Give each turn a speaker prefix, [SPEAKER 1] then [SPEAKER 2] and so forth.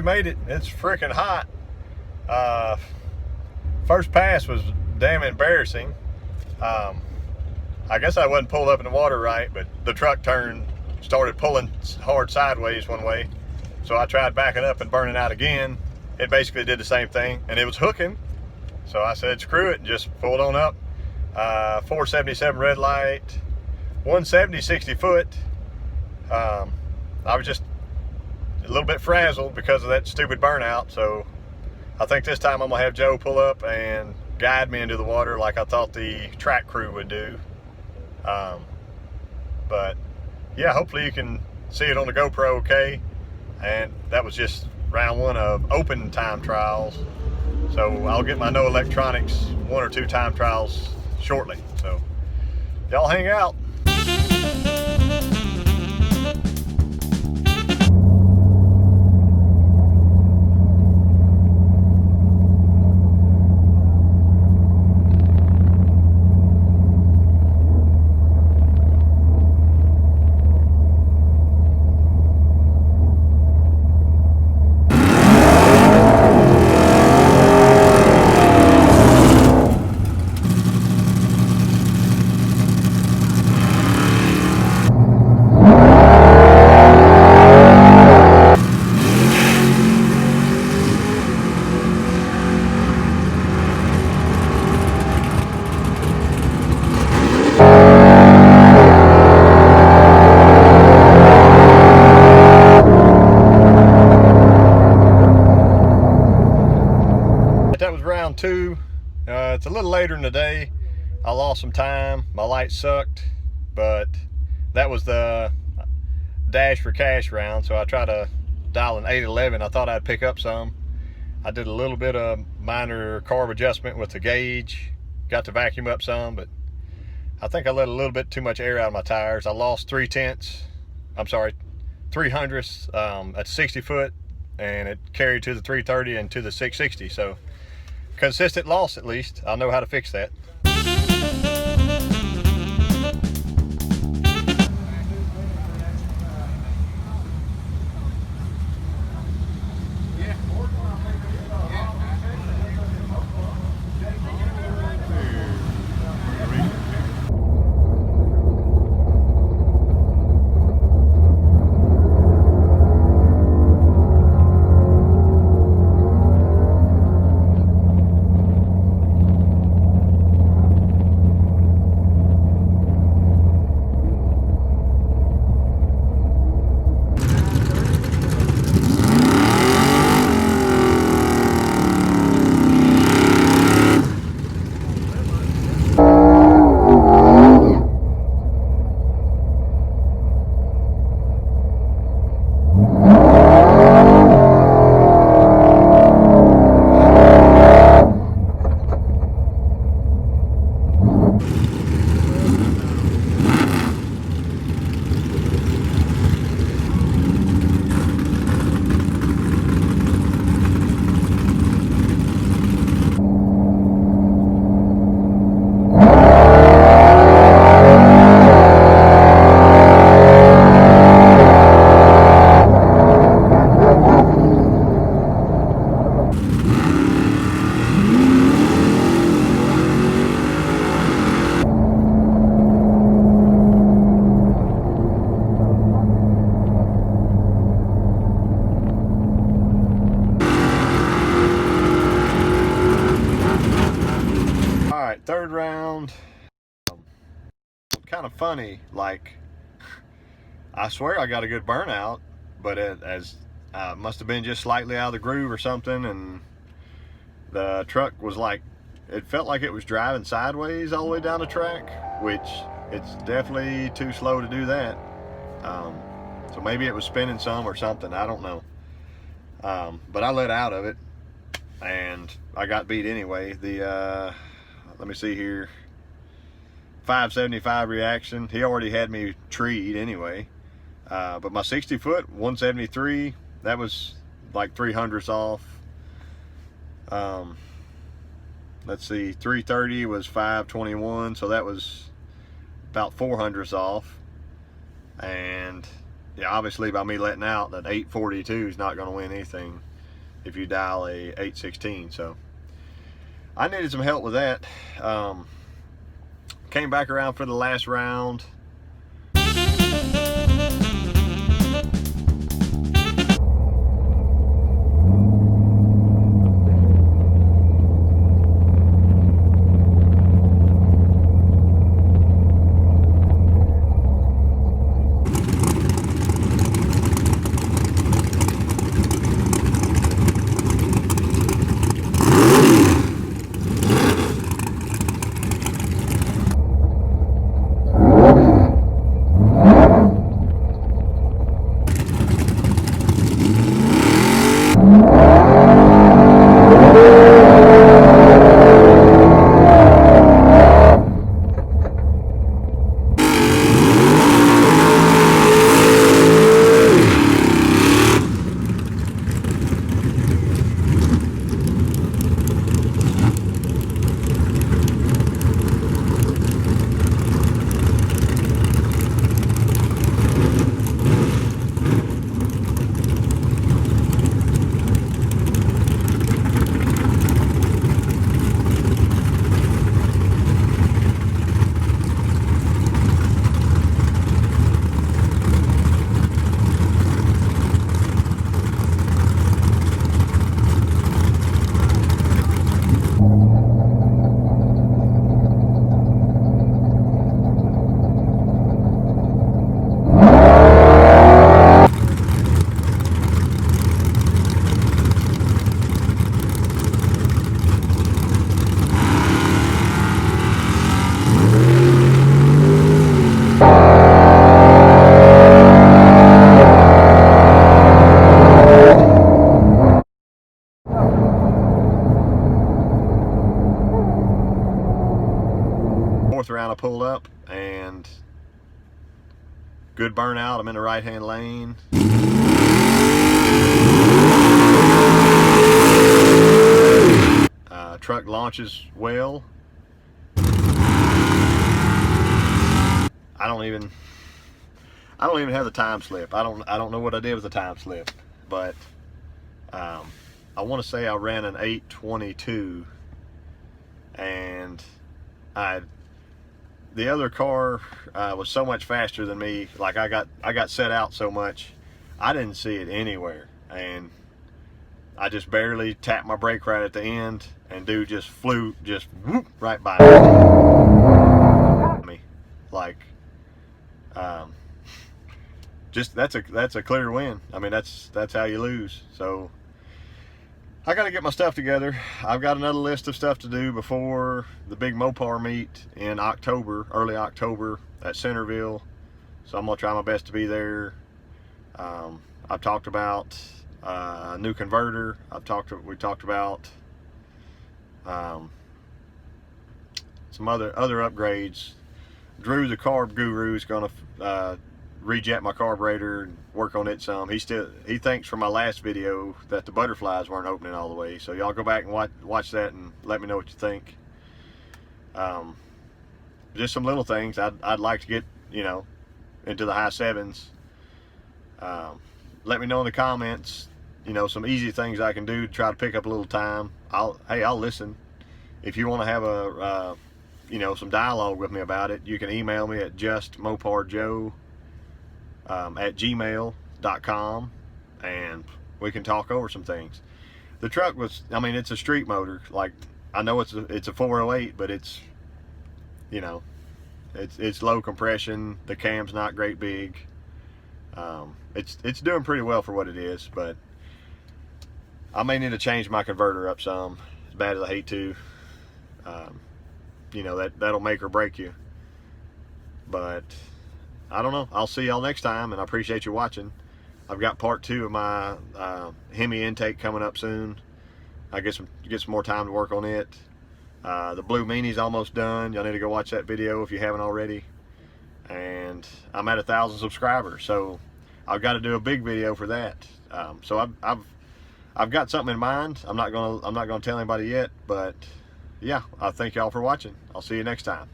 [SPEAKER 1] made it. It's freaking hot. First pass was damn embarrassing. I guess I wasn't pulled up in the water right, but the truck started pulling hard sideways one way. So I tried backing up and burning out again. It basically did the same thing, and it was hooking. So I said, screw it, and just pulled on up. 477 red light, 170 60 foot. I was just a little bit frazzled because of that stupid burnout. So I think this time I'm gonna have Joe pull up and guide me into the water like I thought the track crew would do. But yeah, hopefully you can see it on the GoPro okay. And that was just round one of open time trials. So I'll get my no electronics 1 or 2 time trials shortly. So y'all hang out. That was round 2. It's a little later in the day. I lost some time. My light sucked, but that was the dash for cash round. So I tried to dial an 811. I thought I'd pick up some. I did a little bit of minor carb adjustment with the gauge. Got to vacuum up some, but I think I let a little bit too much air out of my tires. I lost 3/10. I'm sorry, 3/100 at 60 foot, and it carried to the 330 and to the 660. So consistent loss, at least. I'll know how to fix that. Third round, kind of funny, like I swear I got a good burnout, but it must have been just slightly out of the groove or something, and the truck was like, it felt like it was driving sideways all the way down the track, which it's definitely too slow to do that. So maybe it was spinning some or something, I don't know. But I let out of it and I got beat anyway. The let me see here, 575 reaction, he already had me treed anyway. But my 60 foot 173, that was like 3/100 off. Let's see, 330 was 521, so that was about 4/100 off. And yeah, obviously by me letting out, that 842 is not going to win anything. if you dial a 816. So I needed some help with that. Came back around for the last round. Fourth round I pulled up and good burnout. I'm in the right hand lane. Truck launches well. I don't even have the time slip. I don't know what I did with the time slip, but I want to say I ran an 822, and the other car was so much faster than me. Like I got set out so much, I didn't see it anywhere, and I just barely tapped my brake right at the end, and dude just flew just whoop right by me. Like, just that's a clear win. I mean, that's how you lose. So I got to get my stuff together. I've got another list of stuff to do before the big Mopar meet in October, early October at Centerville. So I'm gonna try my best to be there. I've talked about a new converter. We talked about some other upgrades. Drew, the carb guru, is gonna rejet my carburetor and work on it some. He thinks from my last video that the butterflies weren't opening all the way. So y'all go back and watch that and let me know what you think. Just some little things. I'd like to get, into the high sevens. Let me know in the comments, some easy things I can do to try to pick up a little time. I'll listen. If you want to have some dialogue with me about it, you can email me at JustMoparJoe at gmail.com, and we can talk over some things. The truck was, it's a street motor. Like, I know it's a 408, but it's low compression. The cam's not great big. It's doing pretty well for what it is, but I may need to change my converter up some, as bad as I hate to. That'll make or break you. But I don't know. I'll see y'all next time, and I appreciate you watching. I've got part 2 of my Hemi intake coming up soon. I get some more time to work on it. The Blue Meanie's almost done. Y'all need to go watch that video if you haven't already. And I'm at 1,000 subscribers, so I've got to do a big video for that. So I've got something in mind. I'm not gonna tell anybody yet, but yeah, I thank y'all for watching. I'll see you next time.